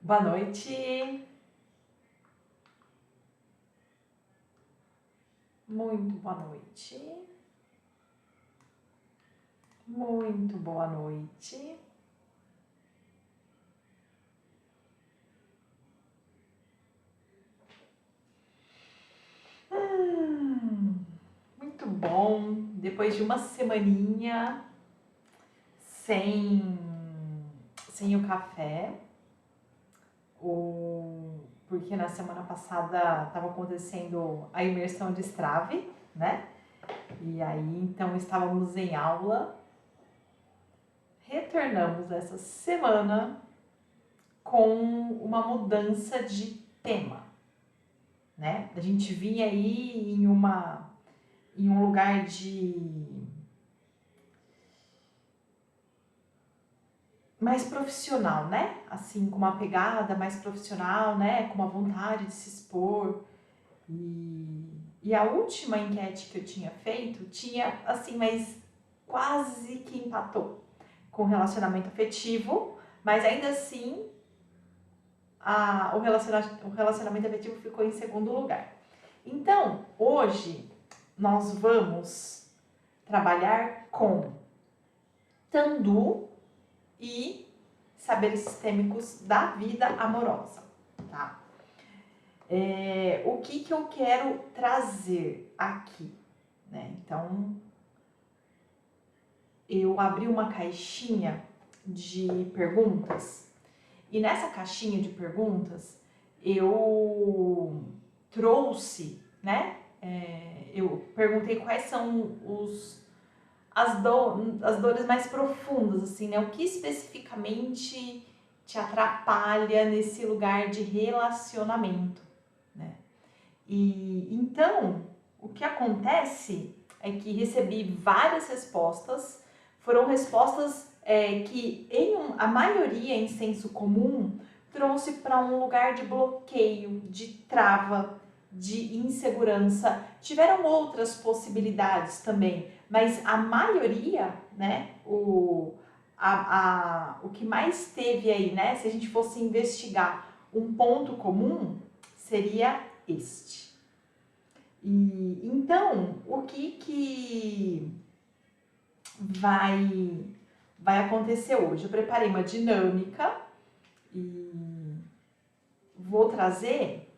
Boa noite, muito boa noite, muito boa noite. Muito bom, depois de uma semaninha sem, sem o café, porque na semana passada estava acontecendo a imersão de Strave, né? E aí então estávamos em aula, retornamos essa semana com uma mudança de tema, né? A gente vinha aí em um lugar de mais profissional, né? Assim, com uma pegada mais profissional, né? Com uma vontade de se expor. E a última enquete que eu tinha feito tinha, assim, mas quase que empatou com relacionamento afetivo, mas ainda assim o relacionamento afetivo ficou em segundo lugar. Então, hoje nós vamos trabalhar com Tandu e saberes sistêmicos da vida amorosa, tá? O que eu quero trazer aqui, né? Então, eu abri uma caixinha de perguntas e nessa caixinha de perguntas eu trouxe, né? Eu perguntei quais são as dores mais profundas, assim, né? O que especificamente te atrapalha nesse lugar de relacionamento, né? E então, o que acontece é que recebi várias respostas, foram respostas que a maioria em senso comum trouxe para um lugar de bloqueio, de trava, de insegurança. Tiveram outras possibilidades também, mas a maioria, né, o que mais teve aí, né, se a gente fosse investigar um ponto comum, seria este. E então, o que vai acontecer hoje? Eu preparei uma dinâmica e vou trazer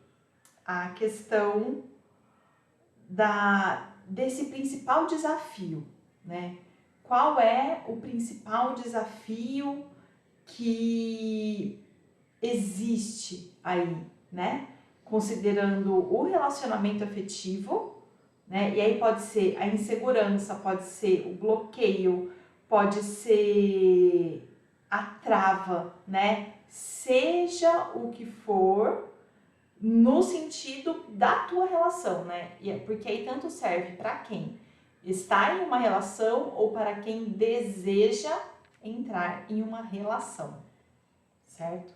a questão desse principal desafio, né? Qual é o principal desafio que existe aí, né? Considerando o relacionamento afetivo, né? E aí pode ser a insegurança, pode ser o bloqueio, pode ser a trava, né? Seja o que for, no sentido da tua relação, né? Porque aí tanto serve para quem está em uma relação ou para quem deseja entrar em uma relação, certo?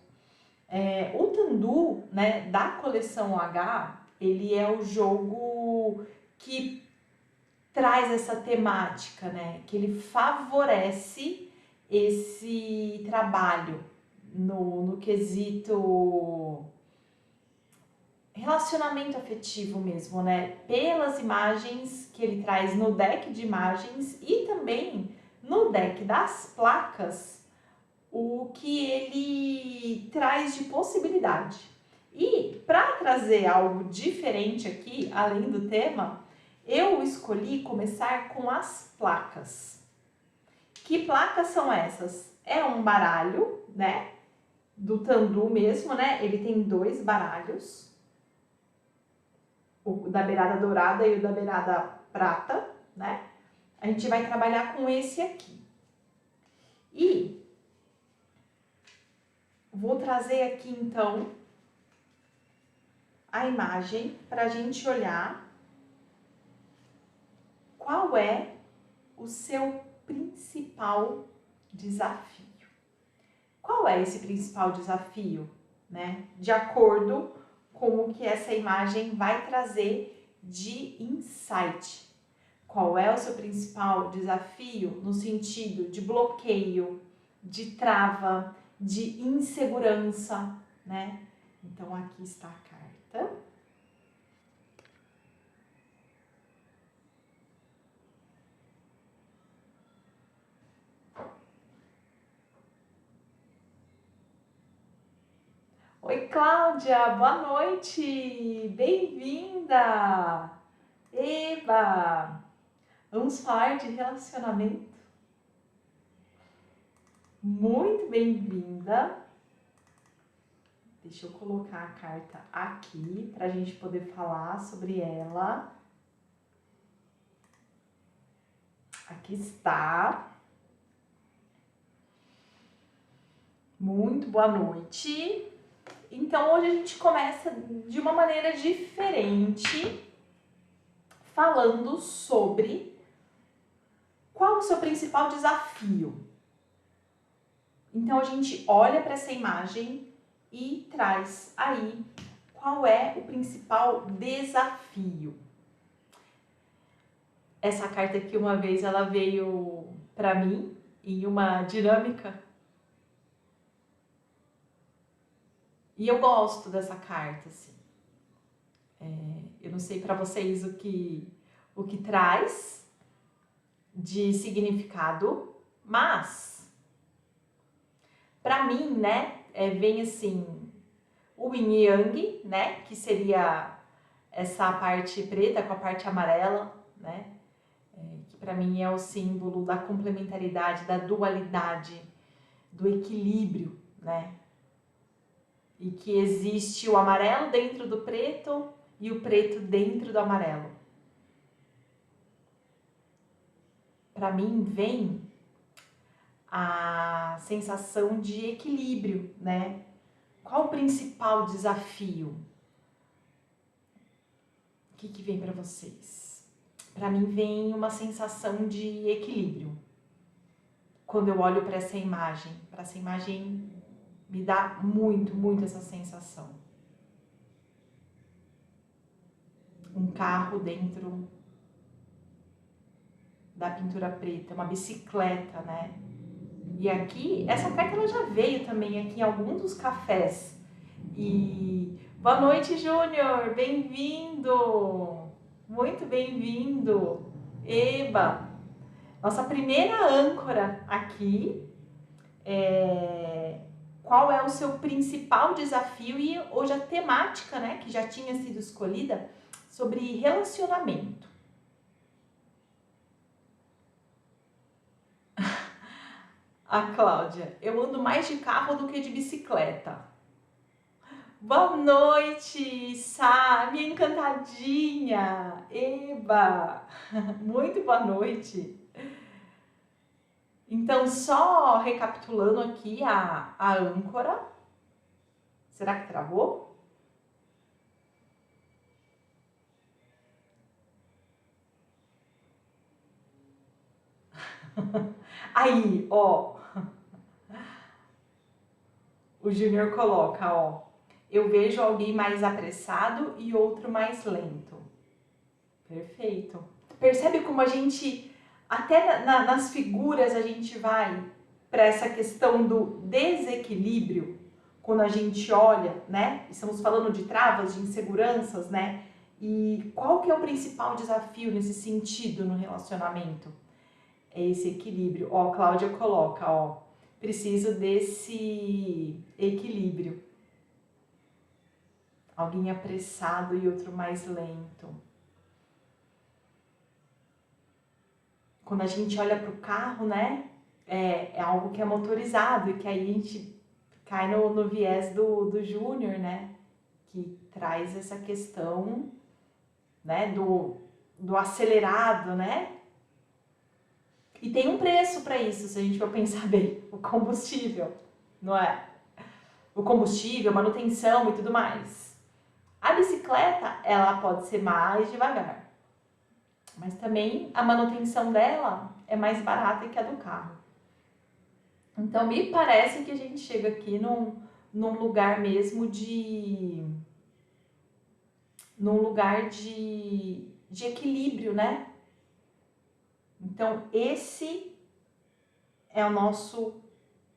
O Tandu, né, da coleção H, ele é o jogo que traz essa temática, né, que ele favorece esse trabalho no quesito relacionamento afetivo mesmo, né, pelas imagens que ele traz no deck de imagens e também no deck das placas, o que ele traz de possibilidade. E para trazer algo diferente aqui, além do tema, eu escolhi começar com as placas. Que placas são essas? É um baralho, né? Do Tandu mesmo, né? Ele tem 2 baralhos. O da beirada dourada e o da beirada prata, né? A gente vai trabalhar com esse aqui. E vou trazer aqui então a imagem para a gente olhar qual é o seu principal desafio. Qual é esse principal desafio, né? De acordo com o que essa imagem vai trazer de insight. Qual é o seu principal desafio no sentido de bloqueio, de trava, de insegurança, né? Então, aqui está a carta. Oi, Cláudia, boa noite! Bem-vinda! Eba! Vamos falar de relacionamento? Muito bem-vinda! Deixa eu colocar a carta aqui para a gente poder falar sobre ela. Aqui está. Muito boa noite. Então, hoje a gente começa de uma maneira diferente, falando sobre qual o seu principal desafio. Então, a gente olha para essa imagem e traz aí qual é o principal desafio. Essa carta aqui, uma vez, ela veio para mim em uma dinâmica. E eu gosto dessa carta, assim. Eu não sei para vocês o que traz de significado, mas para mim, né, vem assim, o yin e yang, né, que seria essa parte preta com a parte amarela, né, que para mim é o símbolo da complementaridade, da dualidade, do equilíbrio, né, e que existe o amarelo dentro do preto e o preto dentro do amarelo. Para mim vem a sensação de equilíbrio, né? Qual o principal desafio? O que vem para vocês? Para mim vem uma sensação de equilíbrio. Quando eu olho para essa imagem me dá muito essa sensação. Um carro dentro da pintura preta, uma bicicleta, né? E aqui, essa carta ela já veio também aqui em algum dos cafés. E boa noite, Júnior, bem-vindo! Muito bem-vindo! Eba! Nossa primeira âncora aqui qual é o seu principal desafio e hoje a temática, né, que já tinha sido escolhida sobre relacionamento. A Cláudia, eu ando mais de carro do que de bicicleta. Boa noite, Sá, minha encantadinha. Eba, muito boa noite. Então, só recapitulando aqui a âncora. Será que travou? Aí, ó. O Júnior coloca, ó. Eu vejo alguém mais apressado e outro mais lento. Perfeito. Percebe como a gente, até nas figuras, a gente vai para essa questão do desequilíbrio, quando a gente olha, né? Estamos falando de travas, de inseguranças, né? E qual que é o principal desafio nesse sentido no relacionamento? É esse equilíbrio. Ó, Cláudia coloca, ó, preciso desse equilíbrio. Alguém apressado e outro mais lento. Quando a gente olha para o carro, né, é algo que é motorizado e que aí a gente cai no viés do Júnior, né, que traz essa questão, né, do acelerado, né, e tem um preço para isso, se a gente for pensar bem, o combustível, não é? O combustível, manutenção e tudo mais. A bicicleta, ela pode ser mais devagar, mas também a manutenção dela é mais barata que a do carro. Então, me parece que a gente chega aqui num lugar mesmo num lugar de equilíbrio, né? Então, esse é o nosso,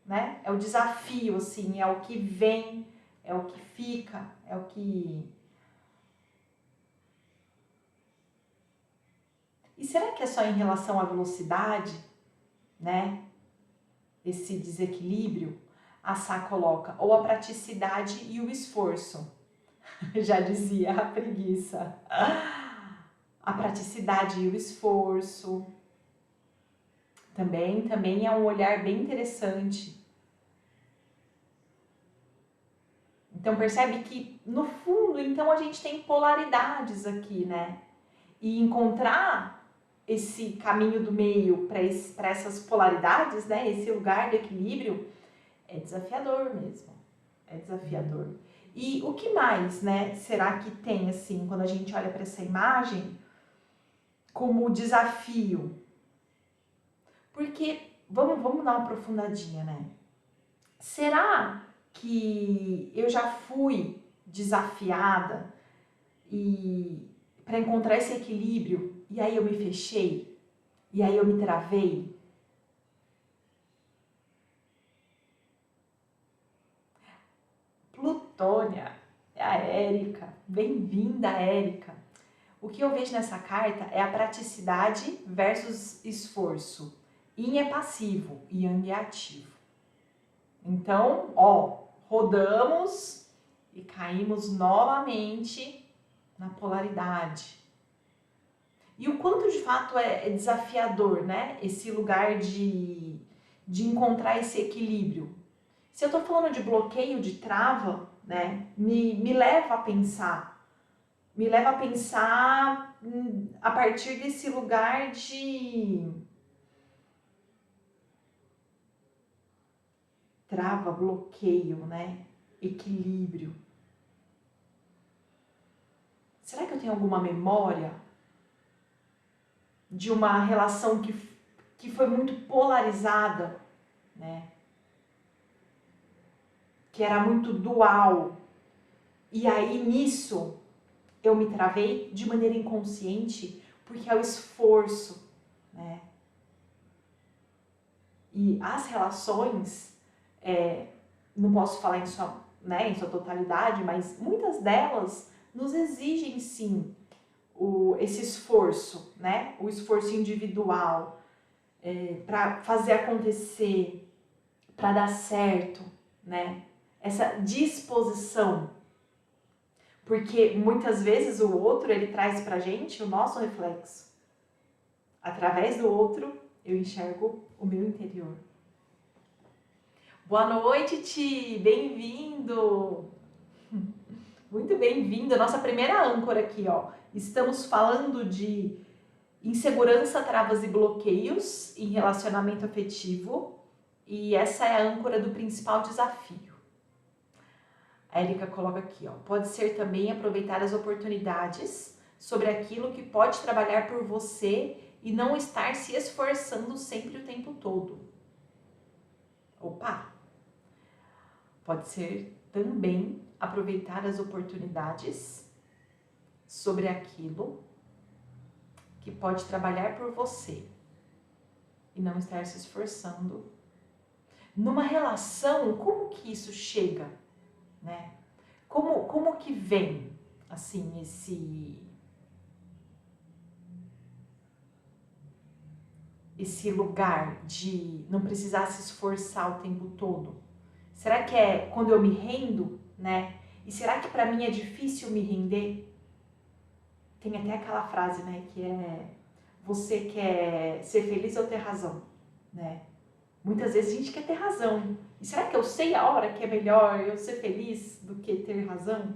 né? É o desafio, assim, é o que vem é o que fica, é o que... E será que é só em relação à velocidade, né? Esse desequilíbrio? A Sá coloca, ou a praticidade e o esforço. Já dizia a preguiça. A praticidade e o esforço. Também é um olhar bem interessante. Então percebe que no fundo, então a gente tem polaridades aqui, né? E encontrar esse caminho do meio para essas polaridades, né? Esse lugar de equilíbrio é desafiador mesmo. É desafiador. E o que mais, né? Será que tem assim, quando a gente olha para essa imagem, como desafio? Porque vamos dar uma aprofundadinha, né? Será que eu já fui desafiada e para encontrar esse equilíbrio e aí eu me fechei e aí eu me travei? Plutônia, é a Érica. Bem-vinda, Érica. O que eu vejo nessa carta é a praticidade versus esforço. Yin é passivo e Yang é ativo. Então, ó, rodamos e caímos novamente na polaridade. E o quanto de fato é desafiador, né? Esse lugar de encontrar esse equilíbrio. Se eu tô falando de bloqueio, de trava, né? Me leva a pensar. Me leva a pensar a partir desse lugar de trava, bloqueio, né? Equilíbrio. Será que eu tenho alguma memória de uma relação que foi muito polarizada, né? Que era muito dual. E aí nisso eu me travei de maneira inconsciente, porque é o esforço, né? E as relações, não posso falar em sua totalidade, mas muitas delas nos exigem sim esse esforço, né? O esforço individual para fazer acontecer, para dar certo, né? Essa disposição, porque muitas vezes o outro ele traz pra gente o nosso reflexo. Através do outro eu enxergo o meu interior. Boa noite, Ti! Bem-vindo! Muito bem-vindo, a nossa primeira âncora aqui, ó. Estamos falando de insegurança, travas e bloqueios em relacionamento afetivo. E essa é a âncora do principal desafio. A Érica coloca aqui, ó. Pode ser também aproveitar as oportunidades sobre aquilo que pode trabalhar por você e não estar se esforçando sempre o tempo todo. Opa! Pode ser também aproveitar as oportunidades sobre aquilo que pode trabalhar por você e não estar se esforçando. Numa relação, como que isso chega, né? Como que vem, assim, esse lugar de não precisar se esforçar o tempo todo? Será que é quando eu me rendo, né? E será que para mim é difícil me render? Tem até aquela frase, né, que é você quer ser feliz ou ter razão, né? Muitas vezes a gente quer ter razão. E será que eu sei a hora que é melhor eu ser feliz do que ter razão?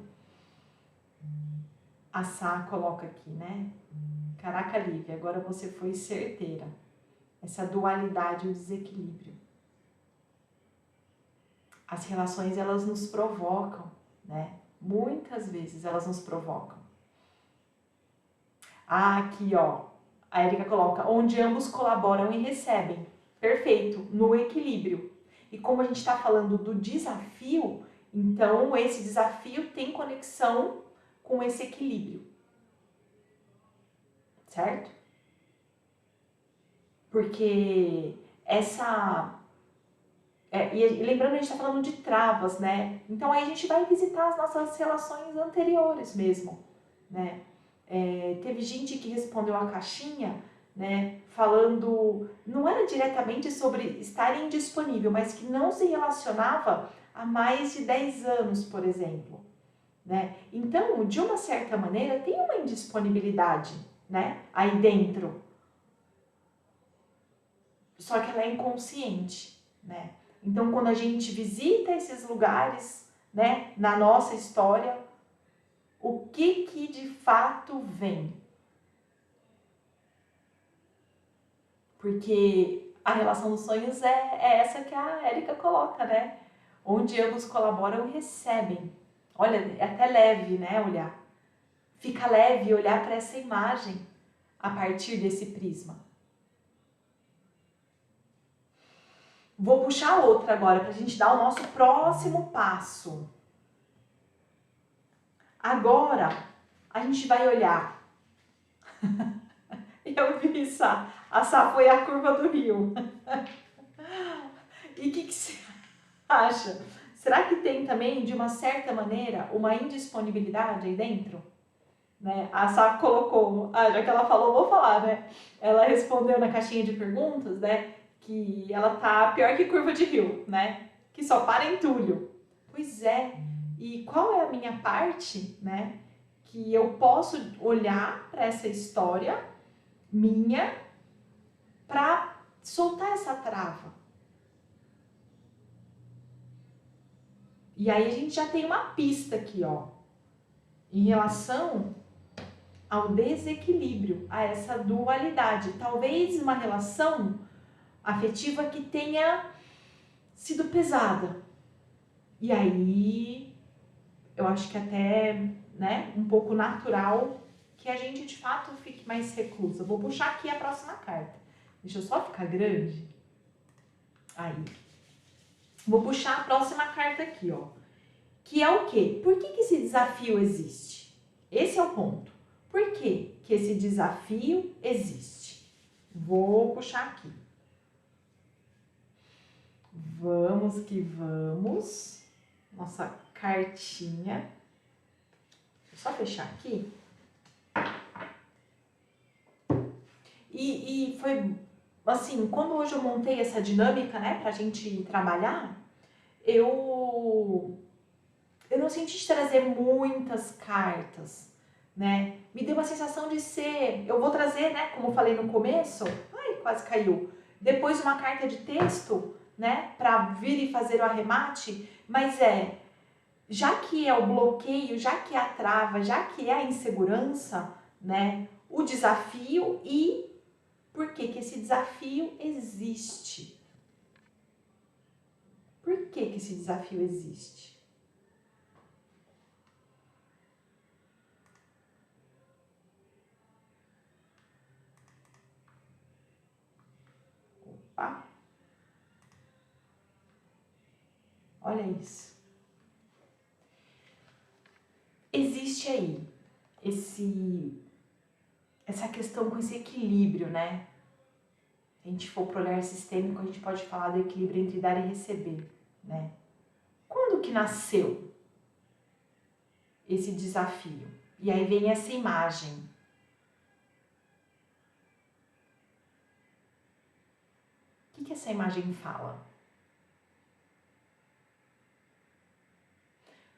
A Sá coloca aqui, né? Caraca, Lívia, agora você foi certeira. Essa dualidade, o desequilíbrio. As relações, elas nos provocam, né? Muitas vezes elas nos provocam. Ah, aqui, ó. A Érica coloca, onde ambos colaboram e recebem. Perfeito, no equilíbrio. E como a gente está falando do desafio, então esse desafio tem conexão com esse equilíbrio. Certo? Porque E lembrando, a gente está falando de travas, né? Então aí a gente vai visitar as nossas relações anteriores mesmo, né? Teve gente que respondeu a caixinha, né? Falando, não era diretamente sobre estar indisponível, mas que não se relacionava há mais de 10 anos, por exemplo, né? Então, de uma certa maneira, tem uma indisponibilidade, né? Aí dentro. Só que ela é inconsciente, né? Então, quando a gente visita esses lugares, né, na nossa história, o que de fato vem? Porque a relação dos sonhos é essa que a Érica coloca, né? Onde ambos colaboram e recebem. Olha, é até leve, né, olhar. Fica leve olhar para essa imagem a partir desse prisma. Vou puxar outra agora para a gente dar o nosso próximo passo. Agora, a gente vai olhar. Eu vi isso. A Sá foi a curva do rio. E o que você acha? Será que tem também, de uma certa maneira, uma indisponibilidade aí dentro? Né? A Sá colocou, já que ela falou, vou falar, né? Ela respondeu na caixinha de perguntas, né? Que ela tá pior que curva de rio, né? Que só para entulho. Pois é. E qual é a minha parte, né? Que eu posso olhar para essa história minha para soltar essa trava. E aí a gente já tem uma pista aqui, ó, em relação ao desequilíbrio, a essa dualidade. Talvez uma relação afetiva que tenha sido pesada. E aí eu acho que até, né, um pouco natural que a gente de fato fique mais reclusa. Vou puxar aqui a próxima carta. Deixa eu só ficar grande. Aí. Vou puxar a próxima carta aqui, ó. Que é o quê? Por que esse desafio existe? Esse é o ponto. Por que esse desafio existe? Vou puxar aqui. Vamos que vamos. Nossa cartinha. Deixa eu só fechar aqui. E foi assim, quando hoje eu montei essa dinâmica, né, pra gente trabalhar, eu não senti de trazer muitas cartas, né? Me deu uma sensação de ser, eu vou trazer, né, como eu falei no começo, ai, quase caiu. Depois uma carta de texto, né, para vir e fazer o arremate, mas já que é o bloqueio, já que é a trava, já que é a insegurança, né, o desafio e por que esse desafio existe? Por que esse desafio existe? Opa! Olha isso. Existe aí essa questão com esse equilíbrio, né? Se a gente for para o olhar sistêmico, a gente pode falar do equilíbrio entre dar e receber, né? Quando que nasceu esse desafio? E aí vem essa imagem. O que essa imagem fala?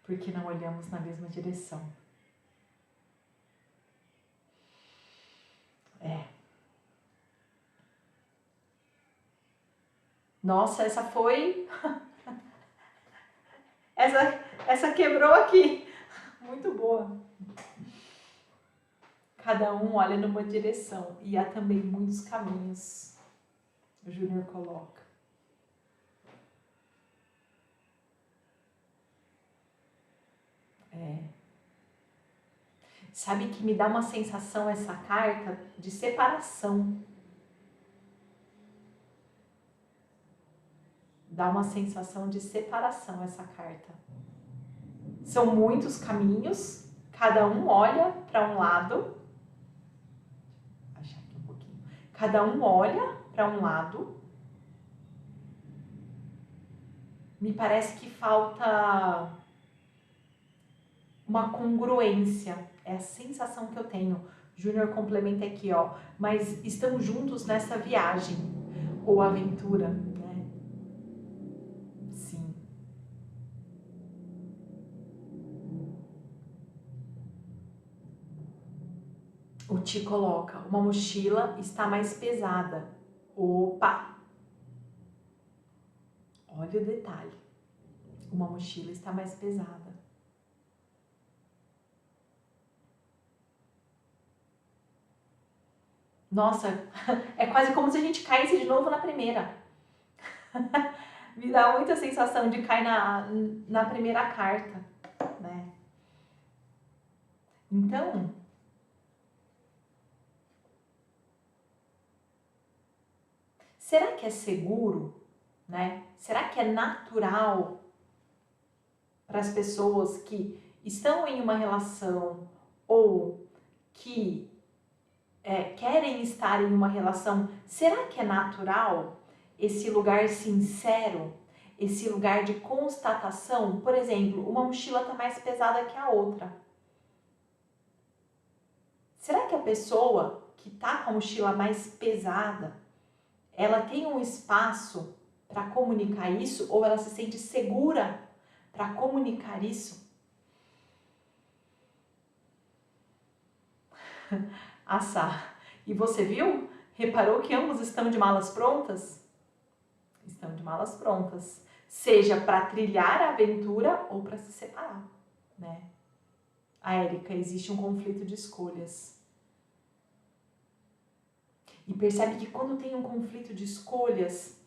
Porque não olhamos na mesma direção. Nossa, essa foi... essa quebrou aqui. Muito boa. Cada um olha numa direção e há também muitos caminhos. O Júnior coloca. Sabe que me dá uma sensação essa carta de separação. Dá uma sensação de separação essa carta. São muitos caminhos, cada um olha para um lado. Vou achar aqui um pouquinho. Cada um olha para um lado. me parece que falta uma congruência. É a sensação que eu tenho. Júnior complementa aqui, ó. Mas estão juntos nessa viagem ou aventura, né? Sim. O Ti coloca, uma mochila está mais pesada. Opa! Olha o detalhe. Uma mochila está mais pesada. Nossa, é quase como se a gente caísse de novo na primeira. Me dá muita sensação de cair na primeira carta, né? Então, será que é seguro, né? Será que é natural para as pessoas que estão em uma relação ou que querem estar em uma relação? Será que é natural esse lugar sincero, esse lugar de constatação? Por exemplo, uma mochila está mais pesada que a outra. Será que a pessoa que está com a mochila mais pesada, ela tem um espaço para comunicar isso ou ela se sente segura para comunicar isso? Assar. E você viu? Reparou que ambos estão de malas prontas? Estão de malas prontas. Seja para trilhar a aventura ou para se separar, né? A Érica, existe um conflito de escolhas. E percebe que quando tem um conflito de escolhas,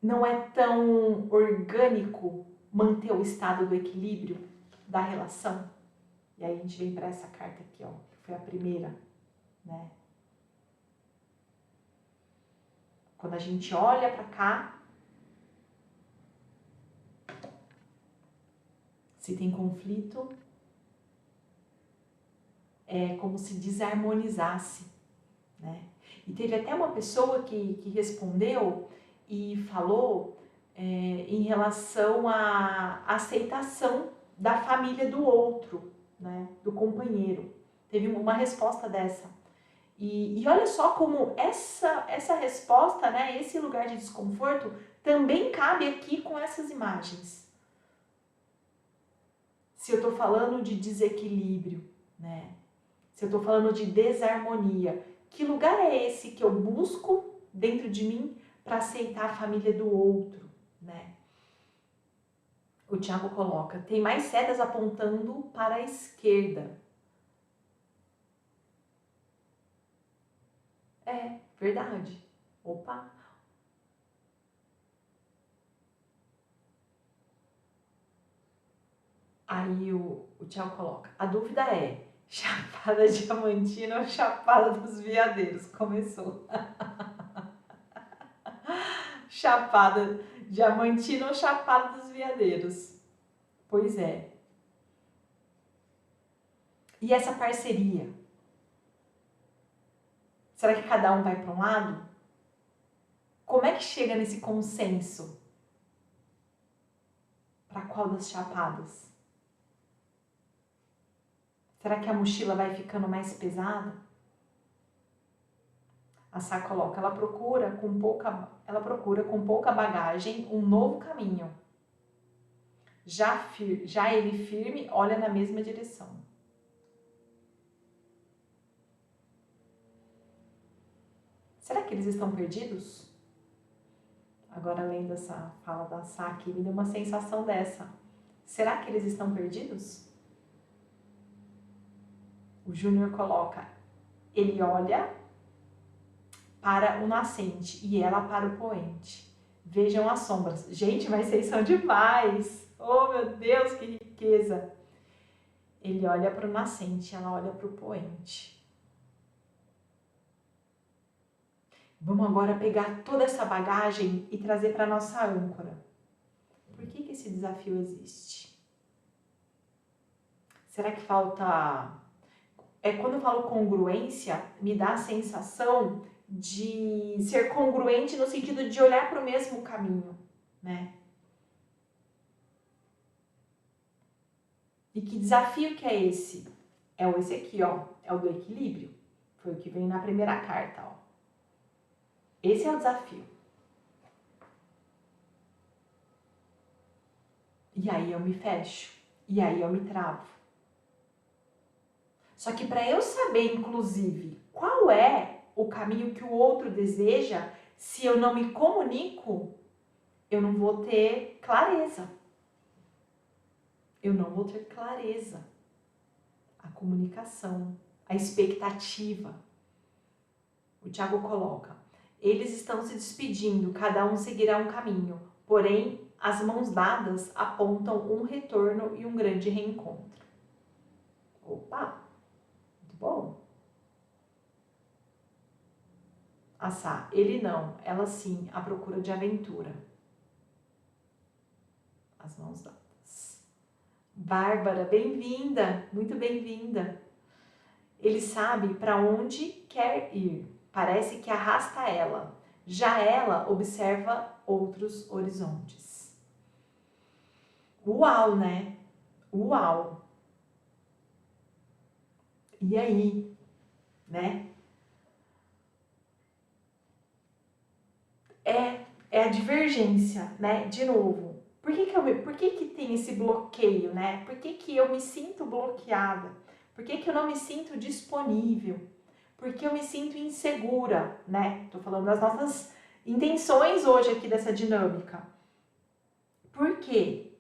não é tão orgânico manter o estado do equilíbrio da relação. E aí a gente vem para essa carta aqui, ó, que foi a primeira, né? Quando a gente olha para cá, se tem conflito, é como se desarmonizasse, né? E teve até uma pessoa que respondeu e falou em relação à aceitação da família do outro, né? Do companheiro. Teve uma resposta dessa. E olha só como essa resposta, né? Esse lugar de desconforto também cabe aqui com essas imagens. Se eu estou falando de desequilíbrio, né? Se eu estou falando de desarmonia, que lugar é esse que eu busco dentro de mim para aceitar a família do outro, né? O Tiago coloca, tem mais setas apontando para a esquerda. É, verdade. Opa! Aí o Tiago coloca, a dúvida é, Chapada Diamantina ou Chapada dos Veadeiros? Começou. Chapada Diamantina ou Chapada dos Veadeiros? Pois é. E essa parceria? Será que cada um vai para um lado? Como é que chega nesse consenso? Para qual das chapadas? Será que a mochila vai ficando mais pesada? A Sá coloca, ela procura com pouca bagagem um novo caminho. Já ele firme olha na mesma direção. Será que eles estão perdidos? Agora, lendo essa fala da Sá aqui, me deu uma sensação dessa. Será que eles estão perdidos? O Júnior coloca, ele olha para o nascente e ela para o poente. Vejam as sombras. Gente, mas vocês são demais! Oh, meu Deus, que riqueza! Ele olha para o nascente, ela olha para o poente. Vamos agora pegar toda essa bagagem e trazer para a nossa âncora. Por que esse desafio existe? Será que falta... quando eu falo congruência, me dá a sensação de ser congruente no sentido de olhar para o mesmo caminho, né? E que desafio que é esse? É esse aqui, ó, é o do equilíbrio. Foi o que vem na primeira carta, ó. Esse é o desafio. E aí eu me fecho, e aí eu me travo. Só que para eu saber, inclusive, qual é o caminho que o outro deseja, se eu não me comunico, eu não vou ter clareza. Eu não vou ter clareza. A comunicação, a expectativa. O Tiago coloca: eles estão se despedindo, cada um seguirá um caminho, porém as mãos dadas apontam um retorno e um grande reencontro. Opa, muito bom. Assá, ele não, ela sim, à procura de aventura. As mãos dadas. Bárbara, bem-vinda, muito bem-vinda. Ele sabe para onde quer ir, parece que arrasta ela. Já ela observa outros horizontes. Uau, né? Uau! E aí, né? É a divergência, né? De novo, por que que tem esse bloqueio, né? Por que eu me sinto bloqueada? Por que eu não me sinto disponível? Por que eu me sinto insegura, né? Tô falando das nossas intenções hoje aqui dessa dinâmica. Por quê?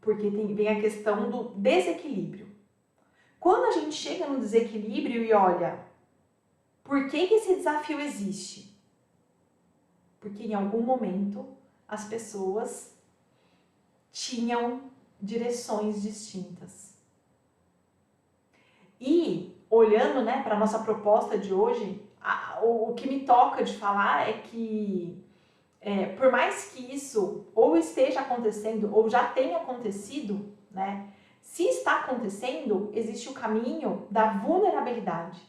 Porque vem a questão do desequilíbrio. Quando a gente chega no desequilíbrio e olha, por que esse desafio existe? Porque em algum momento as pessoas tinham direções distintas. E olhando, né, para a nossa proposta de hoje, o que me toca de falar é que por mais que isso ou esteja acontecendo ou já tenha acontecido, né, se está acontecendo, existe o caminho da vulnerabilidade.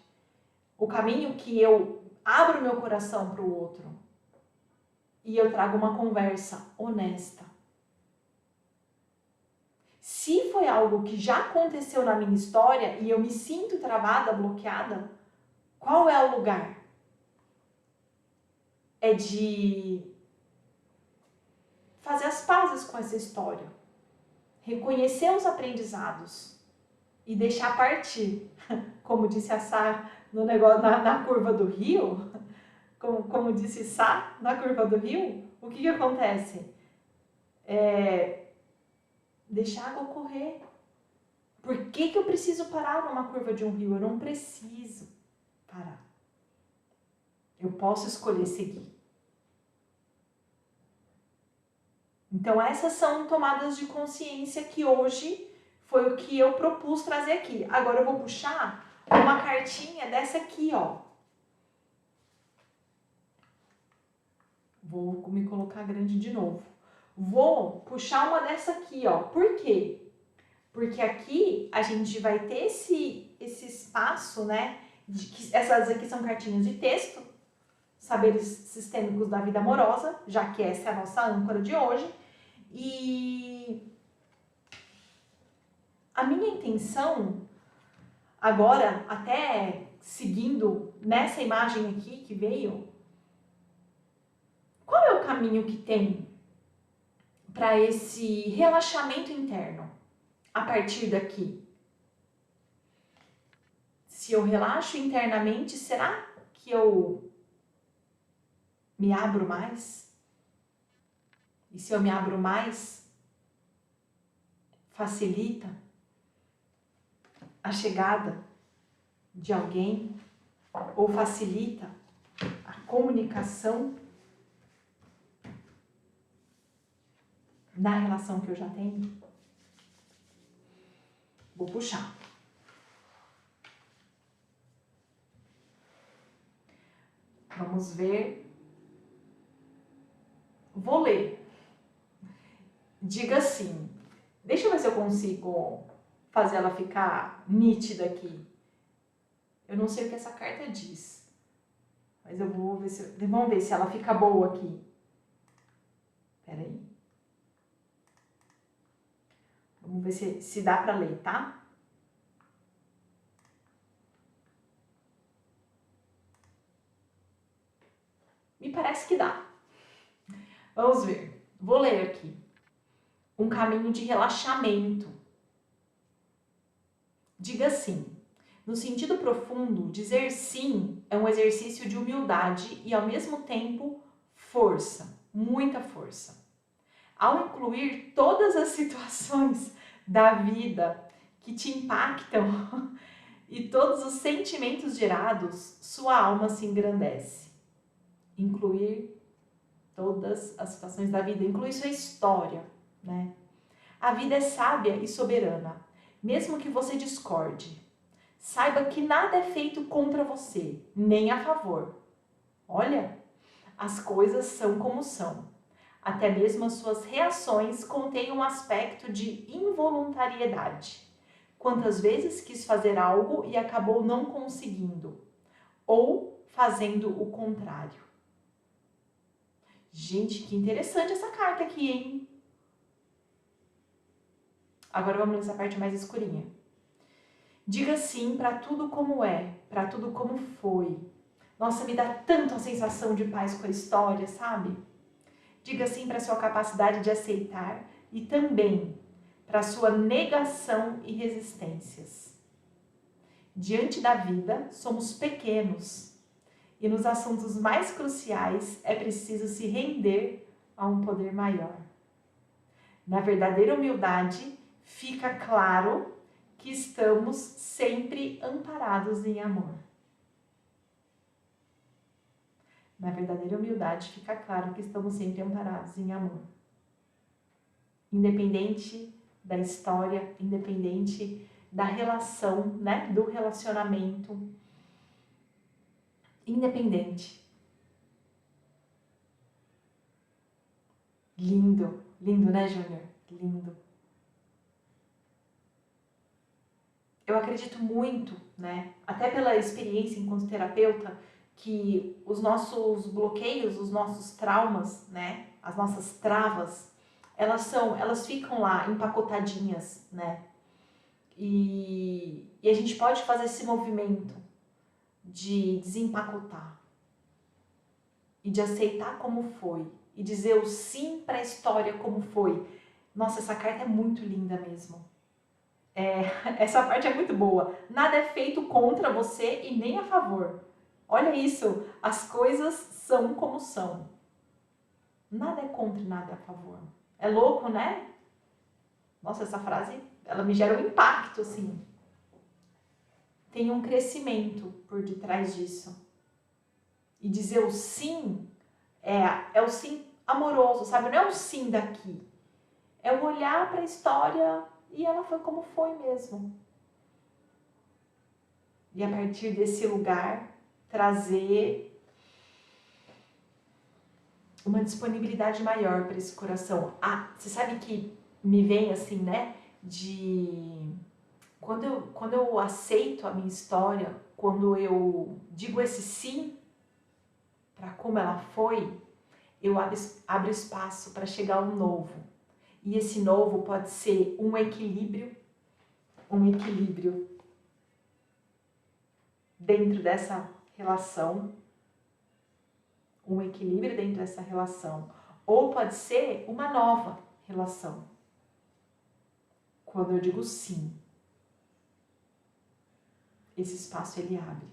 O caminho que eu abro meu coração para o outro e eu trago uma conversa honesta. Se foi algo que já aconteceu na minha história e eu me sinto travada, bloqueada, qual é o lugar? É de fazer as pazes com essa história, reconhecer os aprendizados e deixar partir. Como disse a Sá no negócio, na curva do rio, como disse Sá na curva do rio, o que acontece? Deixar a água correr. Por que eu preciso parar numa curva de um rio? Eu não preciso parar. Eu posso escolher seguir. Então essas são tomadas de consciência que hoje foi o que eu propus trazer aqui. Agora eu vou puxar uma cartinha dessa aqui, ó. Vou me colocar grande de novo. Vou puxar uma dessa aqui, ó. Por quê? Porque aqui a gente vai ter esse espaço, né? Essas aqui são cartinhas de texto, saberes sistêmicos da vida amorosa, já que essa é a nossa âncora de hoje. E a minha intenção, agora, até seguindo nessa imagem aqui que veio, qual é o caminho que tem para esse relaxamento interno a partir daqui? Se eu relaxo internamente, será que eu me abro mais? E se eu me abro mais, facilita a chegada de alguém ou facilita a comunicação na relação que eu já tenho? Vou puxar. Vamos ver. Vou ler. Diga assim. Deixa eu ver se eu consigo fazer ela ficar nítida aqui. Eu não sei o que essa carta diz. Mas eu vou ver se... Vamos ver se ela fica boa aqui. Pera aí. Vamos ver se dá pra ler, tá? Me parece que dá. Vamos ver. Vou ler aqui. Um caminho de relaxamento. Diga sim. No sentido profundo, dizer sim é um exercício de humildade e, ao mesmo tempo, força, muita força. Ao incluir todas as situações da vida que te impactam e todos os sentimentos gerados, sua alma se engrandece. Incluir todas as situações da vida, incluir sua história, né? A vida é sábia e soberana, mesmo que você discorde. Saiba que nada é feito contra você, nem a favor. Olha, as coisas são como são. Até mesmo as suas reações contêm um aspecto de involuntariedade. Quantas vezes quis fazer algo e acabou não conseguindo, ou fazendo o contrário. Gente, que interessante essa carta aqui, hein? Agora vamos nessa parte mais escurinha. Diga sim para tudo como é, para tudo como foi. Nossa, me dá tanto a sensação de paz com a história, sabe? Diga sim para sua capacidade de aceitar e também para sua negação e resistências. Diante da vida, somos pequenos e nos assuntos mais cruciais é preciso se render a um poder maior. Na verdadeira humildade, fica claro que estamos sempre amparados em amor. Na verdadeira humildade, fica claro que estamos sempre amparados em amor. Independente da história, independente da relação, né? Do relacionamento. Independente. Lindo, lindo, né, Júnior? Lindo. Eu acredito muito, né? Até pela experiência enquanto terapeuta, que os nossos bloqueios, os nossos traumas, né? As nossas travas, elas ficam lá empacotadinhas, né? E a gente pode fazer esse movimento de desempacotar e de aceitar como foi e dizer o sim para a história como foi. Nossa, essa carta é muito linda mesmo. Essa parte é muito boa. Nada é feito contra você e nem a favor. Olha isso, as coisas são como são. Nada é contra e nada é a favor. É louco, né? Nossa, essa frase, ela me gera um impacto, assim. Tem um crescimento por detrás disso. E dizer o sim é o sim amoroso, sabe? Não é o sim daqui. É o olhar para a história e ela foi como foi mesmo. E a partir desse lugar, trazer uma disponibilidade maior para esse coração. Ah, você sabe que me vem assim, né? Quando eu aceito a minha história, quando eu digo esse sim para como ela foi, eu abro espaço para chegar um novo. E esse novo pode ser um equilíbrio dentro dessa relação, um equilíbrio dentro dessa relação, ou pode ser uma nova relação. Quando eu digo sim, esse espaço ele abre.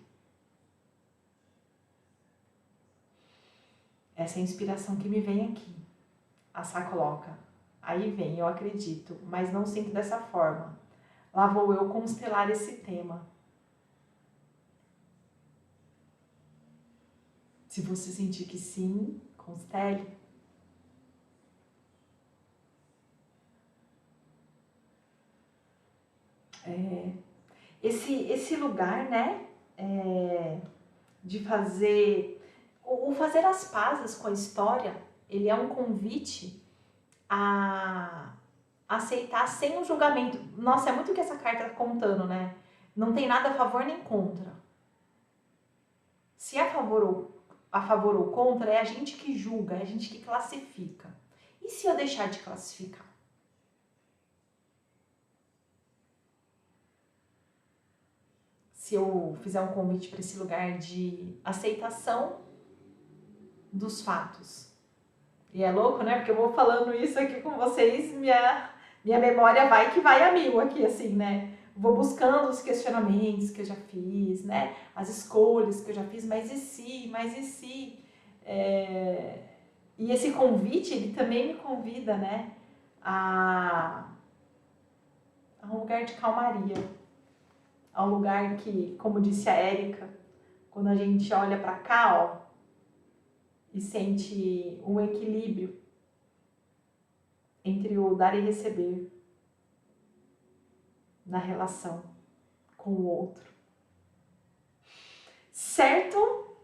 Essa é a inspiração que me vem aqui. A Sá coloca, aí vem, eu acredito, mas não sinto dessa forma. Lá vou eu constelar esse tema. Se você sentir que sim, constele. Esse lugar, né, de fazer, o fazer as pazes com a história, ele é um convite a aceitar sem o julgamento. Nossa, é muito o que essa carta está contando, né? Não tem nada a favor nem contra. Se é a favor a favor ou contra, é a gente que julga, é a gente que classifica. E se eu deixar de classificar? Se eu fizer um convite para esse lugar de aceitação dos fatos. E é louco, né? Porque eu vou falando isso aqui com vocês, minha memória vai que vai a mil aqui, assim, né? Vou buscando os questionamentos que eu já fiz, né? As escolhas que eu já fiz, mas e se? Mas e se? E esse convite, ele também me convida, né? A um lugar de calmaria. A um lugar que, como disse a Érica, quando a gente olha para cá, ó, e sente um equilíbrio entre o dar e receber na relação com o outro. Certo?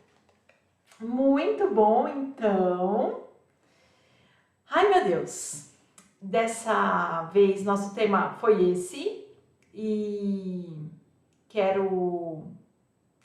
Muito bom, então. Ai, meu Deus. Dessa vez, nosso tema foi esse. E quero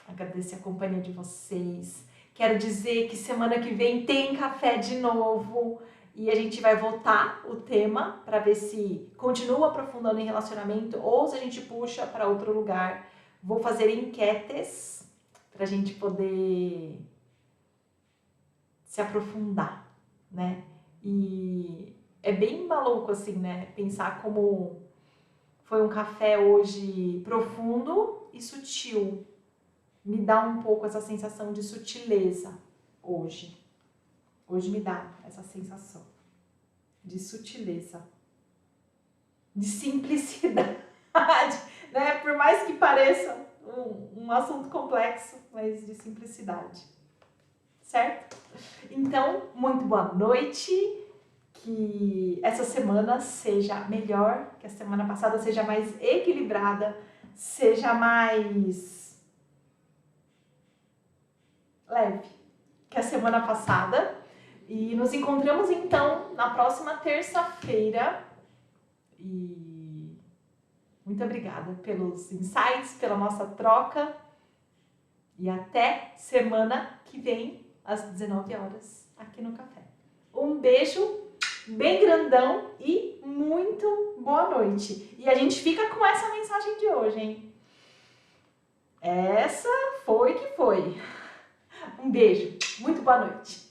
agradecer a companhia de vocês. Quero dizer que semana que vem tem café de novo. E a gente vai voltar o tema para ver se continua aprofundando em relacionamento ou se a gente puxa para outro lugar. Vou fazer enquetes para a gente poder se aprofundar, né? E é bem maluco assim, né? Pensar como foi um café hoje profundo e sutil. Me dá um pouco essa sensação de sutileza hoje. Hoje me dá essa sensação de sutileza, de simplicidade, né? Por mais que pareça um assunto complexo, mas de simplicidade, certo? Então, muito boa noite, que essa semana seja melhor, que a semana passada seja mais equilibrada, seja mais leve que a semana passada. E nos encontramos então na próxima terça-feira. E muito obrigada pelos insights, pela nossa troca. E até semana que vem, às 19 horas, aqui no Café. Um beijo bem grandão e muito boa noite. E a gente fica com essa mensagem de hoje, hein? Essa foi que foi. Um beijo, muito boa noite.